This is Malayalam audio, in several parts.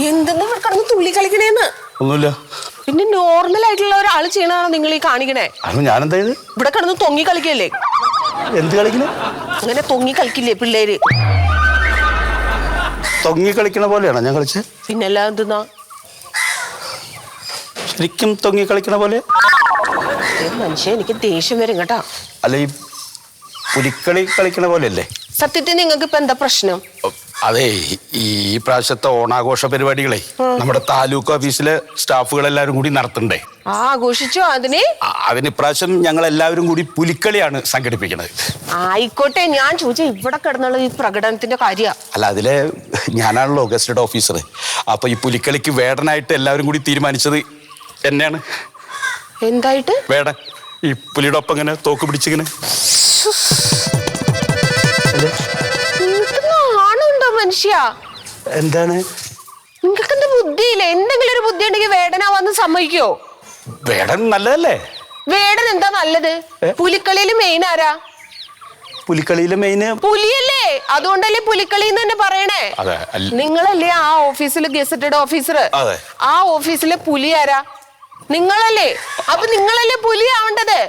എന്തെന്ന് തുള്ളി കളിക്കണേന്ന് ഒന്നുമില്ല. പിന്നെ നോർമൽ ആയിട്ടുള്ള ഒരാള് ചെയ്യണതാണോ നിങ്ങൾ ഈ കാണിക്കണേ? ഞാൻ എന്താ ഇവിടെ കിടന്ന് തൊങ്ങി കളിക്കല്ലേ? എന്ത് കളിക്കണേ? അങ്ങനെ തൊങ്ങി കളിക്കില്ലേ പിള്ളേര്? തൊങ്ങി കളിക്കണ പോലെയാണോ ഞാൻ കളിച്ചത്? പിന്നെല്ലാം എന്തെന്നാ ശരിക്കും തൊങ്ങി കളിക്കണ പോലെ? മനുഷ്യ എനിക്ക് ദേഷ്യം വരും കേട്ടാ. അല്ല ഈ പുലിക്കളി കളിക്കണ പോലെയല്ലേ? സത്യത്തിൽ നിങ്ങൾക്ക് ഇപ്പൊ എന്താ പ്രശ്നം? അതെ, ഈ പ്രാവശ്യത്തെ ഓണാഘോഷ പരിപാടികളെ നമ്മുടെ താലൂക്ക് ഓഫീസിലെ സ്റ്റാഫുകളെല്ലാവരും കൂടി നടത്തണ്ടേ? ആഘോഷിച്ചോ? അതിന് ഇപ്രാവശ്യം ഞങ്ങൾ എല്ലാവരും കൂടി പുലിക്കളിയാണ് സംഘടിപ്പിക്കുന്നത്. ആയിക്കോട്ടെ, ഞാൻ ചോദിച്ച ഇവിടെ കിടന്നുള്ള ഈ പ്രകടനത്തിന്റെ കാര്യ. അല്ല, അതിലെ ഞാനാണല്ലോ ഗസ്റ്റഡ് ഓഫീസർ. അപ്പൊ ഈ പുലിക്കളിക്ക് വേടനായിട്ട് എല്ലാവരും കൂടി തീരുമാനിച്ചത് എന്നെയാണ്. എന്തായിട്ട്? വേടൻ. ഈ പുലിയുടെ ഒപ്പം ഇങ്ങനെ തോക്ക് പിടിച്ചിങ്ങനെ. മനുഷ്യ എന്താണ് നിങ്ങൾക്ക് എന്താ ബുദ്ധിയില്ല? എന്തെങ്കിലും ഒരു ബുദ്ധി ഉണ്ടെങ്കിൽ വേടനാവാന്ന് സമ്മതിക്കോ? വേടൻ നല്ലതല്ലേ? വേടൻ എന്താ നല്ലത്? പുലിക്കളിയില് മെയിൻ ആരാ? പുലിക്കളിയിലെ മെയിന് പുലിയല്ലേ? അതുകൊണ്ടല്ലേ പുലിക്കളി എന്ന് തന്നെ പറയണേ. നിങ്ങളല്ലേ ആ ഓഫീസിൽ ഗസറ്റഡ് ഓഫീസർ? ആ ഓഫീസിലെ പുലി ആരാ? നിങ്ങളല്ലേ? അപ്പൊ നിങ്ങളല്ലേ പുലി ആവേണ്ടത്?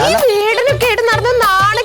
ഈ വേടനൊക്കെ ആയിട്ട് നടന്ന നാളെ